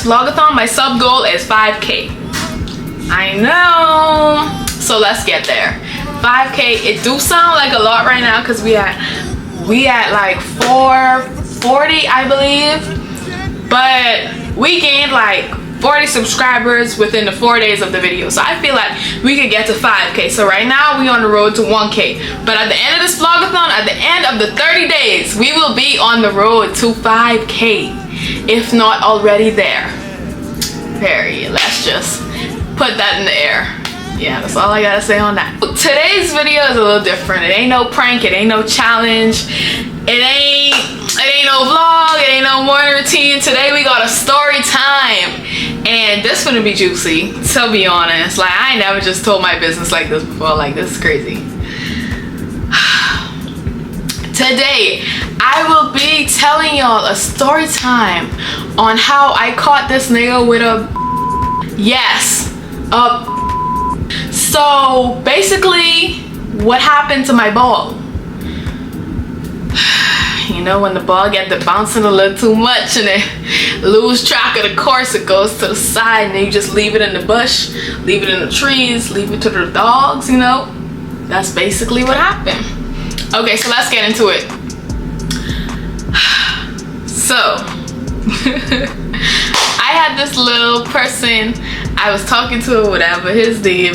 next vlog-a-thon, my sub goal is 5K. I know. So let's get there. 5K. It do sound like a lot right now because we at like 440, I believe. But we gained like 40 subscribers within the 4 days of the video, so I feel like we could get to 5K. So right now we on the road to 1K, but at the end of this vlog-a-thon, at the end of the 30 days, we will be on the road to 5K, if not already there. Period. Let's just put that in the air. Yeah, that's all I gotta say on that. Today's video is a little different. It ain't no prank, it ain't no challenge, it ain't no vlog, it ain't no morning routine. Today we got a story time, and this gonna be juicy, to be honest. Like, I ain't never just told my business like this before. Like, this is crazy. Today I will be telling y'all a story time on how I caught this nigga with a so basically what happened to my ball. You know, when the ball get to bouncing a little too much and it lose track of the course, it goes to the side, and then you just leave it in the bush, leave it in the trees, leave it to the dogs, you know. That's basically what happened. Okay, so let's get into it. So I had this little person I was talking to, or whatever his name.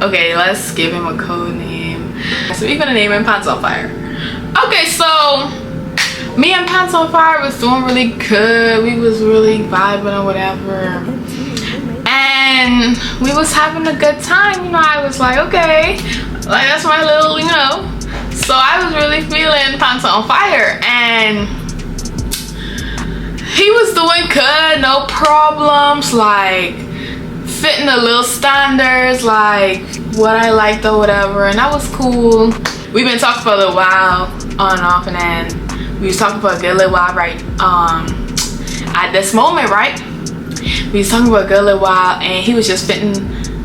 Okay, let's give him a code name. So we're gonna name him Pants on Fire. Okay, so me and Pants on Fire was doing really good. We was really vibing or whatever, and we was having a good time. You know, I was like, okay, like that's my little, you know. So I was really feeling Pants on Fire, and he was doing good, no problems, like fitting the little standards, like what I liked or whatever, and that was cool. We've been talking for a little while, on and off, and then we was talking for a good little while, right? At this moment, right? We was talking for a good little while, and he was just fitting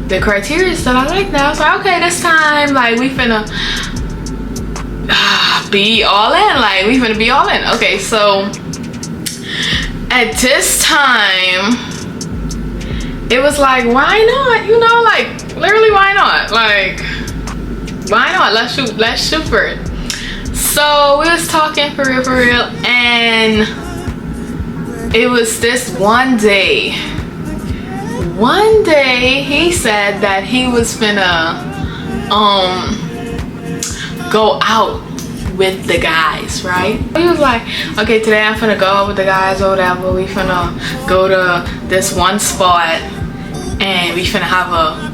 the criteria that I like now. So okay, this time, like, we finna be all in. Like, we finna be all in. Okay, so at this time, it was like, why not? You know, like, literally, why not? Like, why not? Let's shoot for it. So we was talking for real, and it was this one day he said that he was finna go out with the guys, right? He was like, okay, today I'm finna go out with the guys or whatever. We finna go to this one spot and we finna have a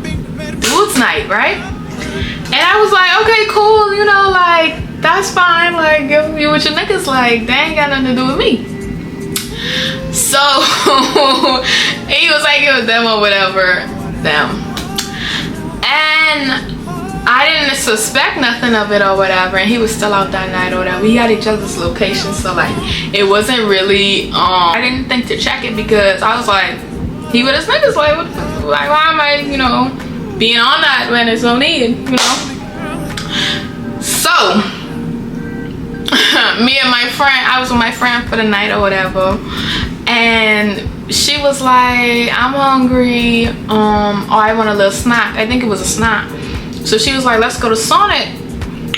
dudes night, right? And I was like, okay, cool, you know, like, that's fine. Like, you with your niggas, like, they ain't got nothing to do with me. So he was like, it was them or whatever, them. And I didn't suspect nothing of it or whatever, and he was still out that night or whatever. We had each other's locations, so like, it wasn't really, I didn't think to check it because I was like, he with his niggas, like, what, like, why am I, you know, being on that when it's no need, you know? So me and my friend, I was with my friend for the night or whatever, and she was like, I'm hungry, or I want a little snack. I think it was a snack. So she was like, let's go to Sonic.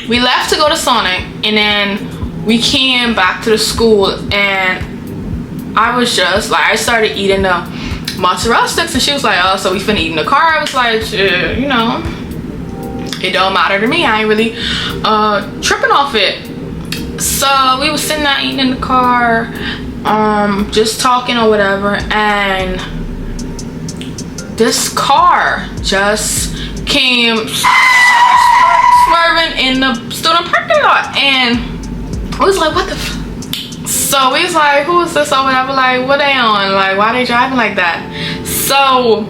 We left to go to Sonic, and then we came back to the school, and I was just like, I started eating the mozzarella sticks, and she was like, oh, so we finna eat in the car? I was like, you know, it don't matter to me. I ain't really tripping off it. So we was sitting there eating in the car, just talking or whatever, and this car just came swerving in the student parking lot, and I was like, what the f. So we was like, who is this or whatever, like, what they on, like, why they driving like that? So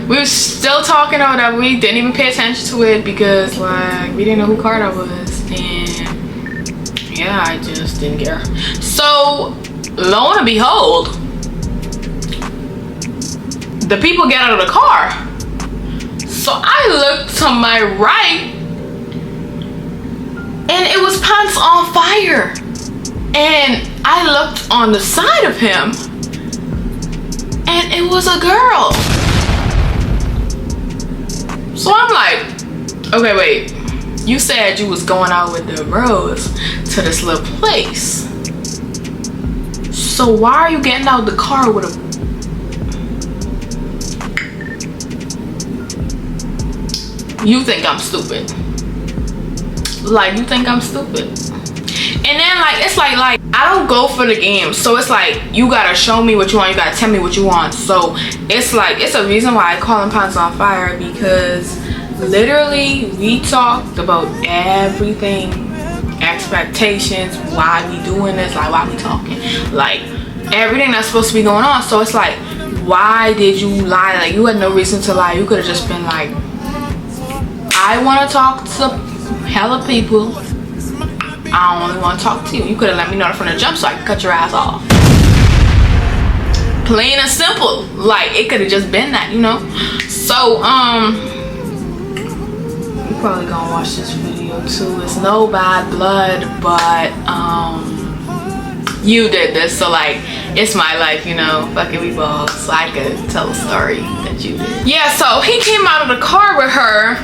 we was still talking or whatever. We didn't even pay attention to it because, like, we didn't know who car that was, and yeah, I just didn't care. So lo and behold, the people get out of the car. So I looked to my right, and it was Pants on Fire. And I looked on the side of him, and it was a girl. So I'm like, okay, wait. You said you was going out with the bros to this little place. So why are you getting out the car with a... You think I'm stupid. Like, you think I'm stupid. And then, like, it's like I don't go for the game. So it's like, you gotta show me what you want. You gotta tell me what you want. So it's like, it's a reason why I call him Pants on Fire, because literally we talked about everything, expectations, why we doing this, like why we talking, like everything that's supposed to be going on. So it's like, why did you lie? Like, you had no reason to lie. You could have just been like, I want to talk to hella people, I only want to talk to you. You could have let me know from the jump so I could cut your ass off. Plain and simple. Like, it could have just been that, you know. So you're probably gonna watch this video too. It's no bad blood, but you did this, so like, it's my life, you know. Fucking we both, so I could tell a story that you did. Yeah, so he came out of the car with her,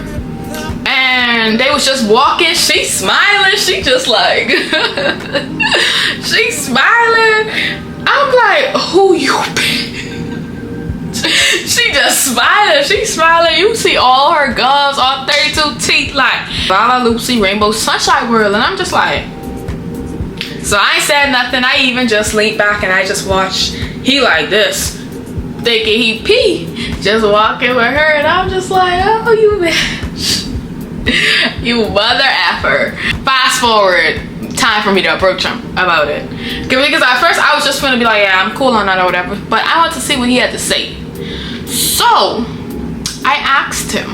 and they was just walking. She smiling. She just like, she smiling. I'm like, who you been? She just smiling. She smiling. You see all her gums, all 32 teeth, like Bala Loopsy Rainbow Sunshine World. And I'm just like, so I ain't said nothing. I even just leaned back and I just watched. He like this, thinking he pee, just walking with her, and I'm just like, oh, you bitch. You mother effer. Fast forward, time for me to approach him about it, because at first I was just gonna be like, yeah, I'm cool on that or whatever, but I want to see what he had to say. So I asked him.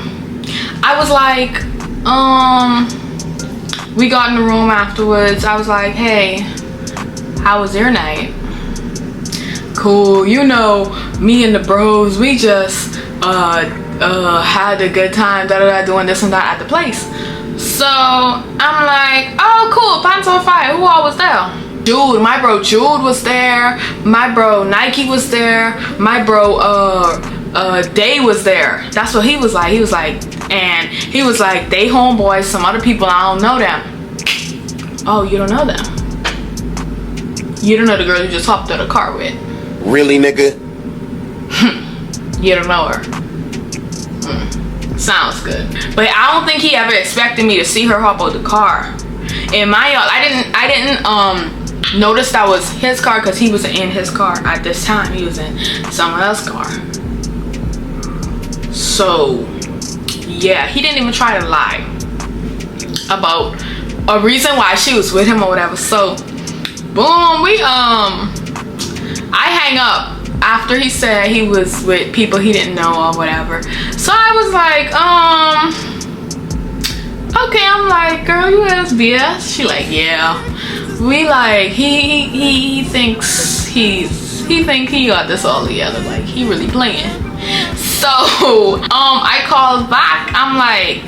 I was like, we got in the room afterwards. I was like, hey, how was your night? Cool, you know, me and the bros, we just had a good time, doing this and that at the place. So I'm like, oh cool, Pants on Fire. Who all was there? Jude, my bro Jude was there. My bro Nike was there. My bro Day was there. That's what he was like. He was like, and he was like, they homeboys, some other people, I don't know them. Oh, you don't know them? You don't know the girl you just hopped out of the car with? Really, nigga? You don't know her. Sounds good. But I don't think he ever expected me to see her hop out the car. In my I didn't notice that was his car, because he wasn't in his car at this time. He was in someone else's car. So yeah, he didn't even try to lie about a reason why she was with him or whatever. So boom, we I hang up after he said he was with people he didn't know or whatever. So I was like, okay. I'm like, girl, you has BS? She like, yeah. We like, he thinks he got this all together. Like, he really playing. So I called back. I'm like,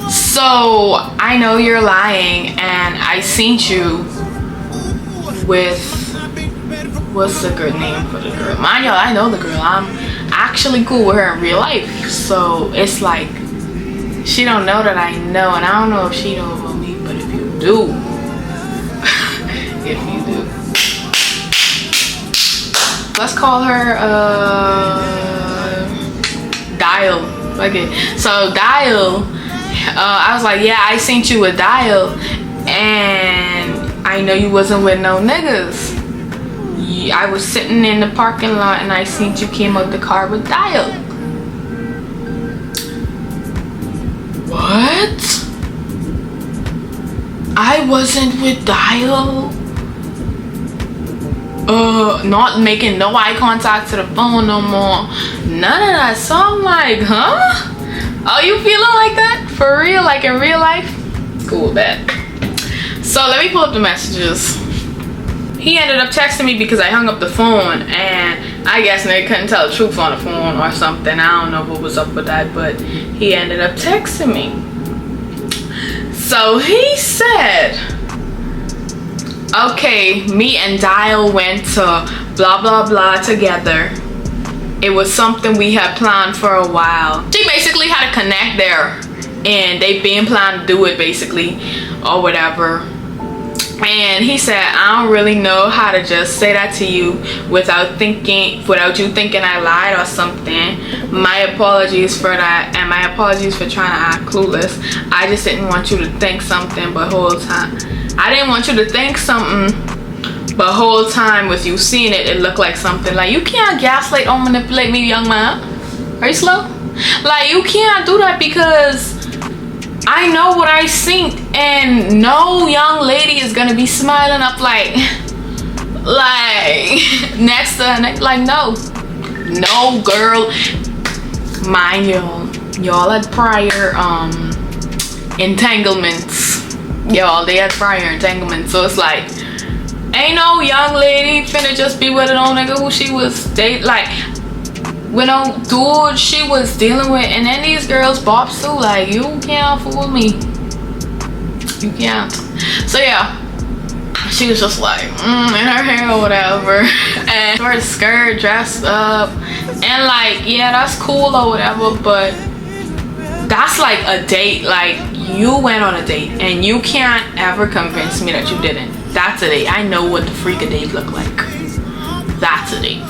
so I know you're lying, and I seen you with, what's the good name for the girl? Mind y'all, I know the girl. I'm actually cool with her in real life. So it's like, she don't know that I know, and I don't know if she know about me, but if you do, if you do, let's call her Dial. Okay, so Dial, I was like, yeah, I seen you with Dial, and I know you wasn't with no niggas. I was sitting in the parking lot and I seen you came out the car with Dial. What? I wasn't with Dial? Not making no eye contact to the phone no more. None of that. So I'm like, huh? Oh, you feeling like that? For real? Like in real life? Cool, bet. So let me pull up the messages. He ended up texting me because I hung up the phone, and I guess they couldn't tell the truth on the phone or something. I don't know what was up with that, but he ended up texting me. So he said, okay, me and Dial went to blah blah blah together. It was something we had planned for a while. She basically had to connect there, and they been planning to do it basically, or whatever. And he said, I don't really know how to just say that to you without you thinking I lied or something. My apologies for that, and my apologies for trying to act clueless. I just didn't want you to think something, but whole time I didn't want you to think something, but whole time with you seeing it, it looked like something. Like, you can't gaslight or manipulate me, young man. Are you slow? Like, you can't do that, because I know what I seen, and no young lady is gonna be smiling up like next to her, like, no girl. Mind y'all had prior entanglements. They had prior entanglements, so it's like, ain't no young lady finna just be with an old nigga who she was dating, like, when a dude she was dealing with, and then these girls bop too. Like, you can't fool me. You can't. So yeah, she was just like in her hair or whatever, and short skirt, dressed up, and like, yeah, that's cool or whatever, but that's like a date. Like, you went on a date, and you can't ever convince me that you didn't. That's a date. I know what the freak a date look like. That's a date.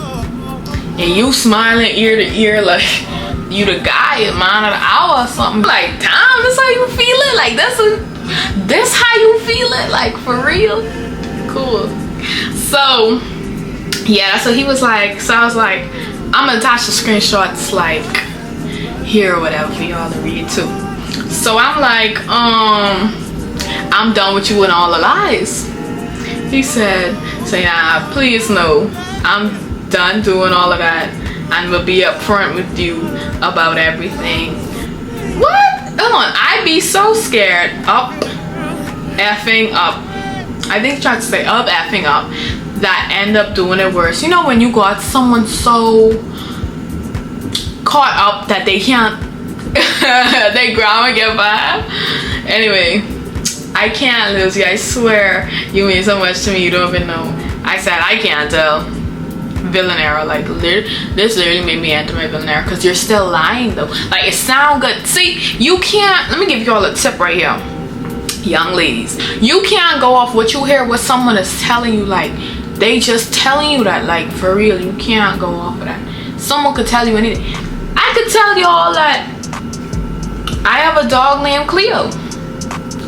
And you smiling ear to ear like you the guy, man of the hour or something. Like, damn, this how you feel it? Like, this how you feel it? Like, for real? Cool. So yeah, that's what he was like. So I was like, I'm gonna attach the screenshots like here or whatever for y'all to read too. So I'm like, I'm done with you and all the lies. He said, nah, please no, I'm done doing all of that, and we'll be upfront with you about everything. What? Come on, I'd be so scared. Effing up. I think he tried to say effing up, that end up doing it worse. You know, when you got someone so caught up that they can't they grab and get by. Anyway, I can't lose you. I swear you mean so much to me, you don't even know. I said I can't tell. Villain error, like, this literally made me enter my villain error, because you're still lying though. Like, it sound good. See, you can't, let me give you all a tip right here, young ladies. You can't go off what you hear, what someone is telling you. Like, they just telling you that, like, for real. You can't go off of that. Someone could tell you anything. I could tell y'all that I have a dog named Cleo.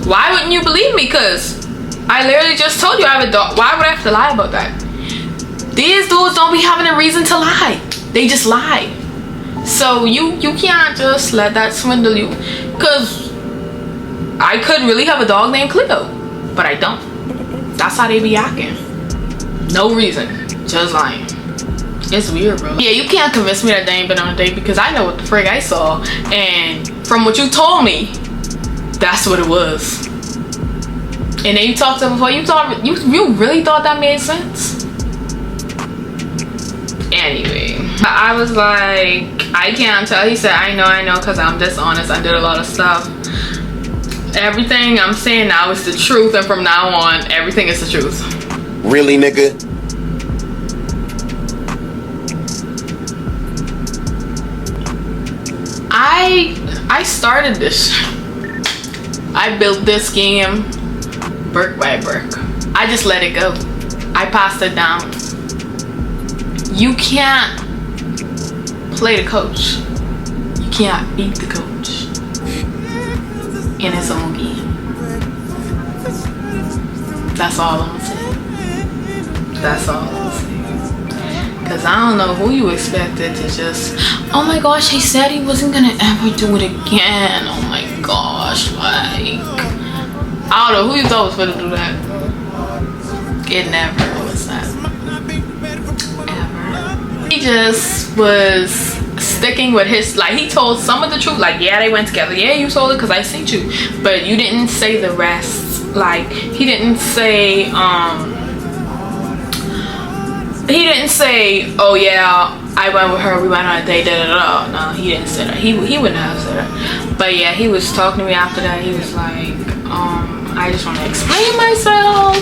Why wouldn't you believe me? Because I literally just told you I have a dog. Why would I have to lie about that? These dudes don't be having a reason to lie. They just lie. So you can't just let that swindle you. Because I could really have a dog named Cleo, but I don't. That's how they be acting. No reason. Just lying. It's weird, bro. Yeah, you can't convince me that they ain't been on a date, because I know what the frig I saw. And from what you told me, that's what it was. And then you talked to them before. You really thought that made sense? Anyway, I was like, I can't tell. He said, I know, because I'm dishonest. I did a lot of stuff. Everything I'm saying now is the truth, and from now on, everything is the truth. Really, nigga? I started this. I built this game brick by brick. I just let it go. I passed it down. You can't play the coach. You can't beat the coach in his own game. That's all I'm saying. That's all I'm saying. Because I don't know who you expected to just, oh my gosh, he said he wasn't gonna ever do it again. Oh my gosh, like, I don't know who you thought was gonna do that. It never was that. He just was sticking with his, like, he told some of the truth, like, yeah, they went together, yeah, you told it because I seen you, but you didn't say the rest. Like, he didn't say oh yeah, I went with her, we went on a date, da da da. No, he didn't say that. He wouldn't have said that. But yeah, he was talking to me after that. He was like, I just want to explain myself.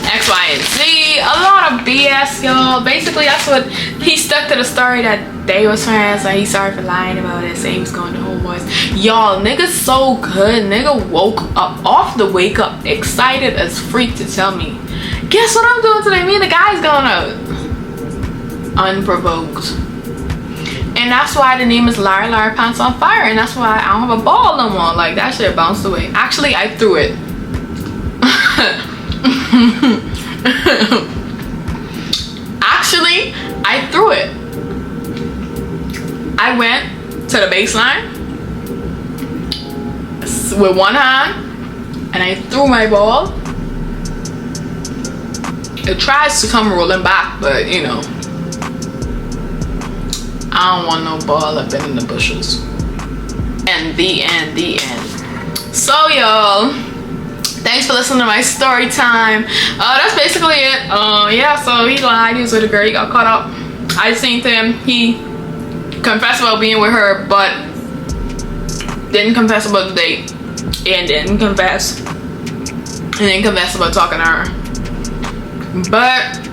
X, Y, and Z. A lot of BS, y'all. Basically, that's what he stuck to the story that they was friends. Like, he's sorry for lying about it. Say he was going to homeboys. Y'all, nigga's so good. Nigga woke up off the wake up, excited as freak to tell me, guess what I'm doing today? Me and the guy's going out. Unprovoked. And that's why the name is Larry Larry Pants on Fire. And that's why I don't have a ball no more. Like, that shit bounced away. Actually, I threw it. Actually, I threw it. I went to the baseline with one hand and I threw my ball. It tries to come rolling back, but you know, I don't want no ball up in the bushes. And the end. So y'all, thanks for listening to my story time. That's basically it. Yeah, so he lied. He was with a girl. He got caught up. I seen him. He confessed about being with her, but didn't confess about the date. And didn't confess about talking to her. But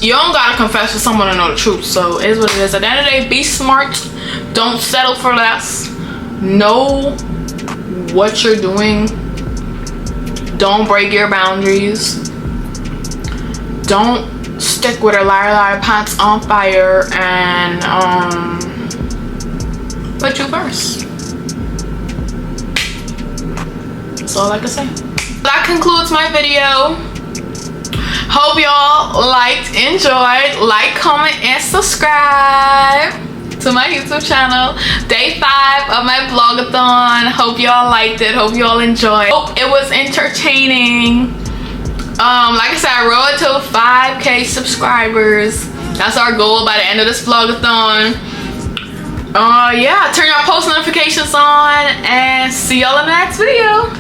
you don't gotta confess to someone to know the truth. So it is what it is. At the end of the day, be smart. Don't settle for less. Know what you're doing. Don't break your boundaries. Don't stick with a Larry Pants on Fire and put you first. That's all I can say. That concludes my video. Hope y'all liked, enjoyed. Like, comment, and subscribe to my YouTube channel. Day 5 of my vlog-a-thon. Hope y'all liked it. Hope y'all enjoyed. Hope it was entertaining. Like I said, I rode to 5K subscribers. That's our goal by the end of this vlog-a-thon. Yeah, turn your post notifications on and see y'all in the next video.